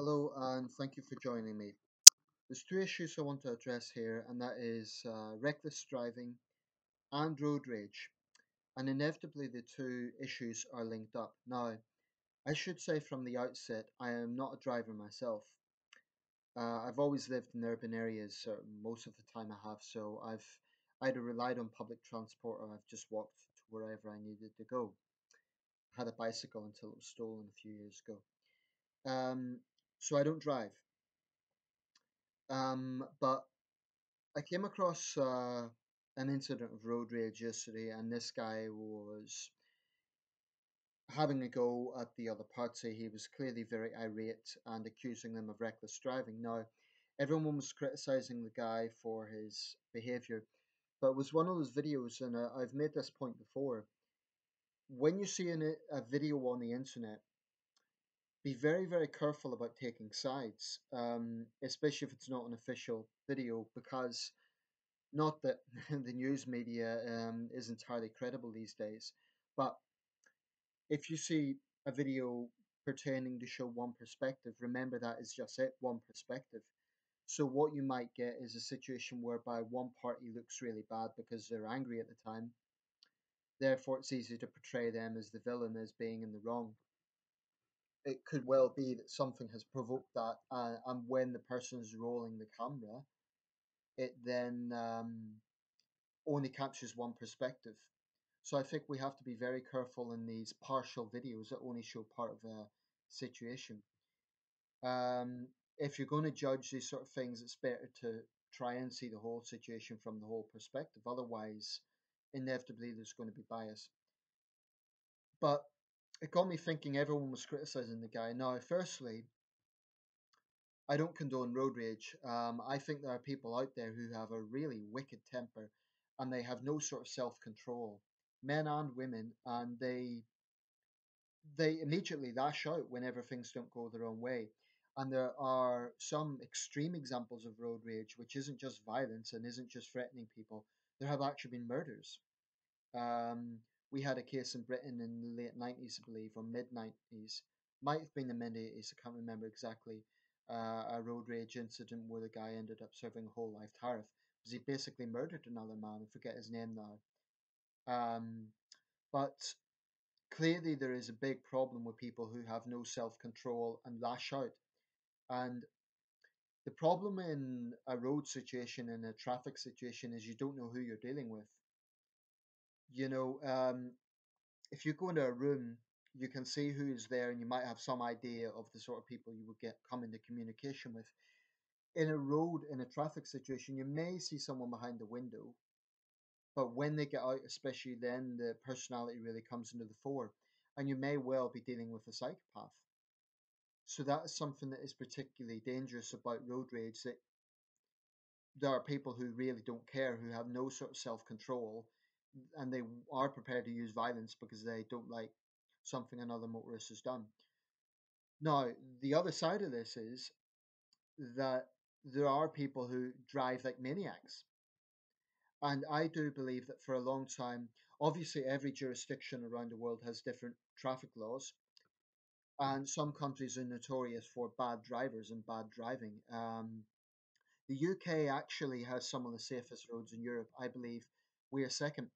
Hello, and thank you for joining me. There's two issues I want to address here, and that is reckless driving and road rage. And inevitably, the two issues are linked up. Now, I should say from the outset, I am not a driver myself. I've always lived in urban areas, so most of the time I have, so I've either relied on public transport or I've just walked to wherever I needed to go. I had a bicycle until it was stolen a few years ago. Um, so I don't drive. But I came across an incident of road rage yesterday, and this guy was having a go at the other party. He was clearly very irate and accusing them of reckless driving. Now, everyone was criticizing the guy for his behavior, but it was one of those videos, and I've made this point before. When you see a video on the internet, be very, very careful about taking sides, especially if it's not an official video, because not that the news media is entirely credible these days, but if you see a video pertaining to show one perspective, remember that is just it, one perspective. So what you might get is a situation whereby one party looks really bad because they're angry at the time. Therefore, it's easy to portray them as the villain, as being in the wrong. It could well be that something has provoked that, and when the person is rolling the camera, it then only captures one perspective. So I think we have to be very careful in these partial videos that only show part of a situation. Um, if you're going to judge these sort of things, it's better to try and see the whole situation from the whole perspective. Otherwise, inevitably, there's going to be bias. But it got me thinking everyone was criticizing the guy. Now, firstly, I don't condone road rage. I think there are people out there who have a really wicked temper and they have no sort of self control, men and women, and they immediately lash out whenever things don't go their own way. And there are some extreme examples of road rage, which isn't just violence and isn't just threatening people. There have actually been murders. Um, we had a case in Britain in the late 90s, I believe, or mid 90s. Might have been the mid 80s, I can't remember exactly. A road rage incident where the guy ended up serving a whole life tariff because he basically murdered another man. I forget his name now. But clearly, there is a big problem with people who have no self control and lash out. And the problem in a road situation, in a traffic situation, is you don't know who you're dealing with. You know, if you go into a room, you can see who is there, and you might have some idea of the sort of people you would get come into communication with. In a road, in a traffic situation, you may see someone behind the window, but when they get out, especially then, the personality really comes into the fore, and you may well be dealing with a psychopath. So that is something that is particularly dangerous about road rage. That there are people who really don't care, who have no sort of self control, and they are prepared to use violence because they don't like something another motorist has done. Now, the other side of this is that there are people who drive like maniacs. And I do believe that for a long time, obviously, every jurisdiction around the world has different traffic laws, and some countries are notorious for bad drivers and bad driving. The UK actually has some of the safest roads in Europe. I believe we are second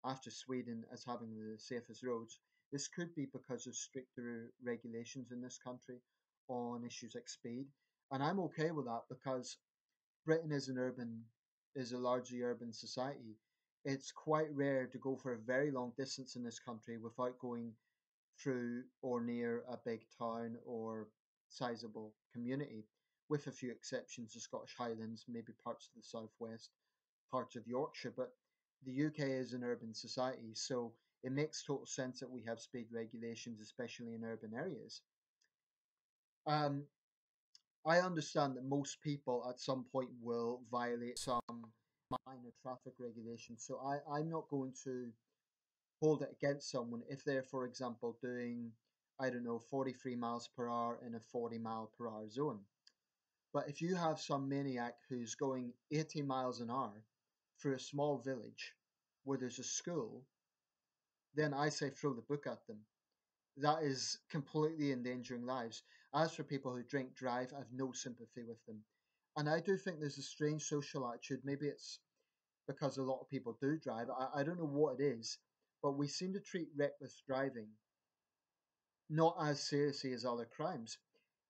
after Sweden as having the safest roads. This could be because of stricter regulations in this country on issues like speed. And I'm okay with that because Britain is a largely urban society. It's quite rare to go for a very long distance in this country without going through or near a big town or sizable community, with a few exceptions, the Scottish Highlands, maybe parts of the southwest, parts of Yorkshire. But the UK is an urban society, so it makes total sense that we have speed regulations, especially in urban areas. Um, I understand that most people at some point will violate some minor traffic regulations, so I'm not going to hold it against someone if they're, for example, doing, I don't know, 43 miles per hour in a 40 mile per hour zone. But if you have some maniac who's going 80 miles an hour through a small village where there's a school, then I say throw the book at them. That is completely endangering lives. As for people who drink drive, I have no sympathy with them. And I do think there's a strange social attitude. Maybe it's because a lot of people do drive. I don't know what it is, but we seem to treat reckless driving not as seriously as other crimes.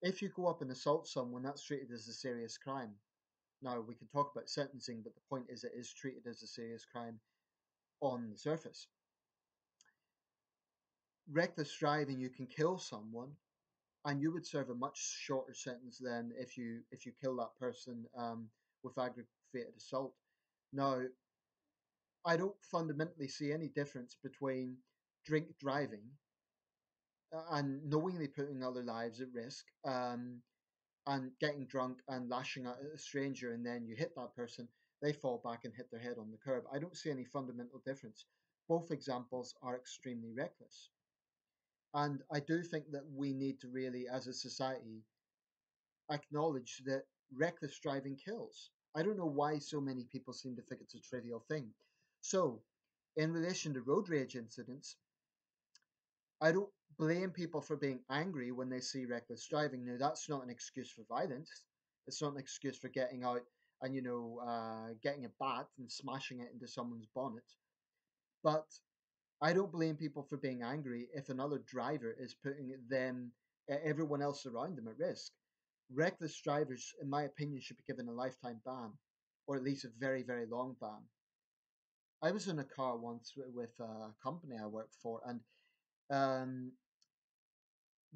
If you go up and assault someone, that's treated as a serious crime. Now, we can talk about sentencing, but the point is it is treated as a serious crime on the surface. Reckless driving, you can kill someone, and you would serve a much shorter sentence than if you kill that person with aggravated assault. Now, I don't fundamentally see any difference between drink driving and knowingly putting other lives at risk, and getting drunk and lashing out at a stranger, and then you hit that person, they fall back and hit their head on the curb. I don't see any fundamental difference. Both examples are extremely reckless. And I do think that we need to really, as a society, acknowledge that reckless driving kills. I don't know why so many people seem to think it's a trivial thing. So, in relation to road rage incidents, I don't blame people for being angry when they see reckless driving. Now, that's not an excuse for violence. It's not an excuse for getting out and, getting a bat and smashing it into someone's bonnet. But I don't blame people for being angry if another driver is putting everyone else around them at risk. Reckless drivers, in my opinion, should be given a lifetime ban, or at least a very, very long ban. I was in a car once with a company I worked for, and um,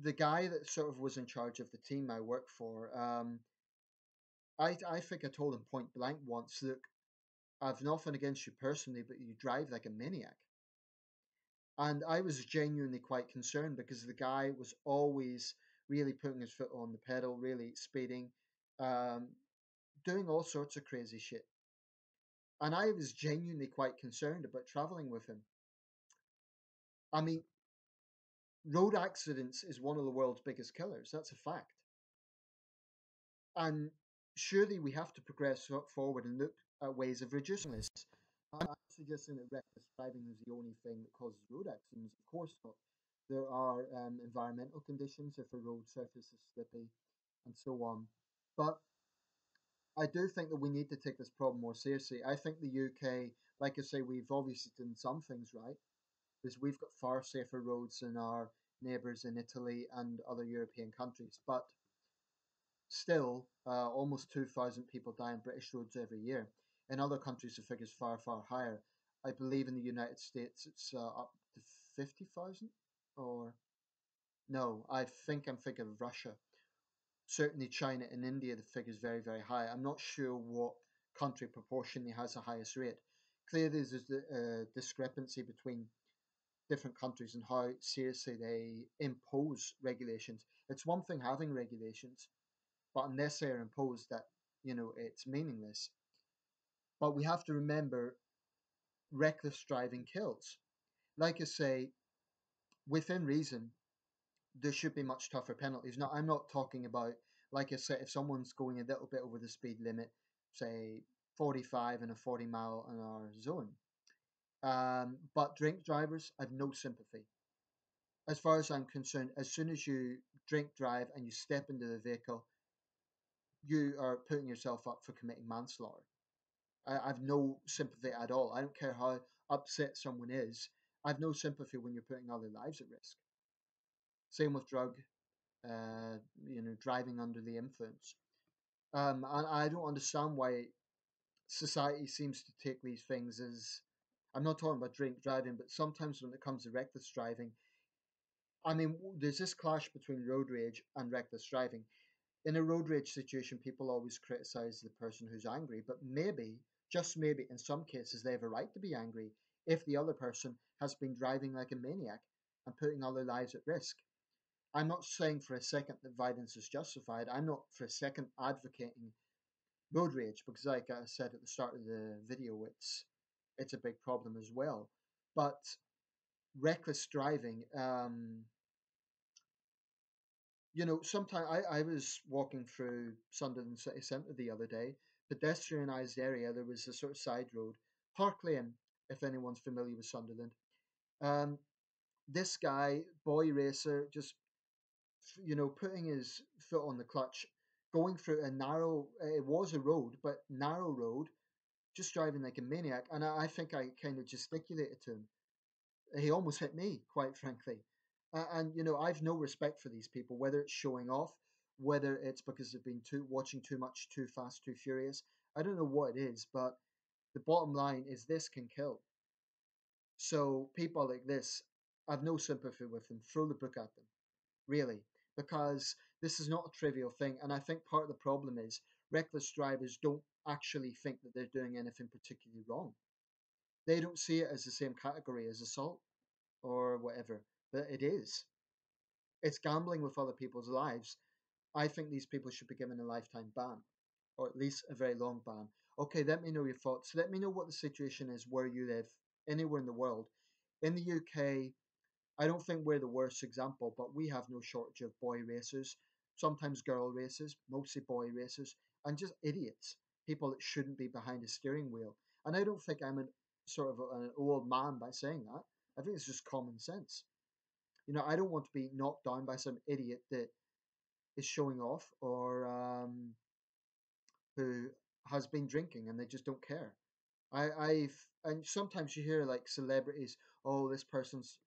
the guy that sort of was in charge of the team I worked for, I think I told him point blank once, look, I've nothing against you personally, but you drive like a maniac. And I was genuinely quite concerned because the guy was always really putting his foot on the pedal, really speeding, um, doing all sorts of crazy shit. And I was genuinely quite concerned about traveling with him. I mean, road accidents is one of the world's biggest killers. That's a fact. And surely we have to progress forward and look at ways of reducing this. I'm not suggesting that reckless driving is the only thing that causes road accidents. Of course not. There are environmental conditions if a road surface is slippy and so on. But I do think that we need to take this problem more seriously. I think the UK, like I say, we've obviously done some things right, because we've got far safer roads than our neighbours in Italy and other European countries. But still, almost 2,000 people die on British roads every year. In other countries, the figure's far, far higher. I believe in the United States it's up to 50,000, or no, I think I'm thinking of Russia. Certainly, China and India, the figure's very, very high. I'm not sure what country proportionally has the highest rate. Clearly, there's a discrepancy between different countries and how seriously they impose regulations. It's one thing having regulations, but unless they're imposed, that it's meaningless. But we have to remember, reckless driving kills. Like I say, within reason, there should be much tougher penalties. Now, I'm not talking about, like I said, if someone's going a little bit over the speed limit, say 45 in a 40-mile-an-hour zone. But drink drivers, I've no sympathy. As far as I'm concerned, as soon as you drink drive and you step into the vehicle, you are putting yourself up for committing manslaughter. I've no sympathy at all. I don't care how upset someone is. I've no sympathy when you're putting other lives at risk. Same with uh, driving under the influence. And I don't understand why society seems to take these things as, I'm not talking about drink driving, but sometimes when it comes to reckless driving, I mean, there's this clash between road rage and reckless driving. In a road rage situation, people always criticize the person who's angry, but maybe, just maybe, in some cases, they have a right to be angry if the other person has been driving like a maniac and putting other lives at risk. I'm not saying for a second that violence is justified. I'm not for a second advocating road rage because, like I said at the start of the video, it's a big problem as well. But reckless driving, sometimes I was walking through Sunderland city centre the other day, pedestrianised area. There was a sort of side road, Park Lane, if anyone's familiar with Sunderland. Um, This guy, boy racer, just putting his foot on the clutch, going through a narrow. It was a road, but narrow road, just driving like a maniac. And I think I kind of gesticulated to him. He almost hit me, quite frankly. And I've no respect for these people, whether it's showing off, whether it's because they've been watching too much, Too Fast, Too Furious. I don't know what it is, but the bottom line is this can kill. So people like this, I've no sympathy with them. Throw the book at them, really, because this is not a trivial thing. And I think part of the problem is reckless drivers don't actually think that they're doing anything particularly wrong. They don't see it as the same category as assault or whatever, but it is. It's gambling with other people's lives. I think these people should be given a lifetime ban, or at least a very long ban. Okay, let me know your thoughts. Let me know what the situation is where you live, anywhere in the world. In the UK, I don't think we're the worst example, but we have no shortage of boy racers, sometimes girl racers, mostly boy racers, and just idiots, people that shouldn't be behind a steering wheel. And I don't think I'm an old man by saying that. I think it's just common sense. I don't want to be knocked down by some idiot that is showing off or who has been drinking and they just don't care. And sometimes you hear like celebrities, oh, this person's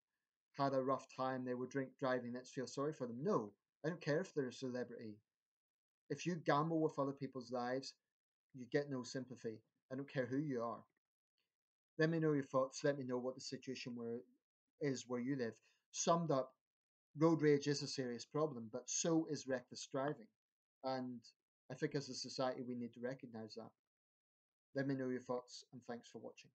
had a rough time, they were drink driving, let's feel sorry for them. No, I don't care if they're a celebrity. If you gamble with other people's lives, you get no sympathy. I don't care who you are. Let me know your thoughts. Let me know what the situation where you live. Summed up, road rage is a serious problem, but so is reckless driving. And I think as a society, we need to recognize that. Let me know your thoughts, and thanks for watching.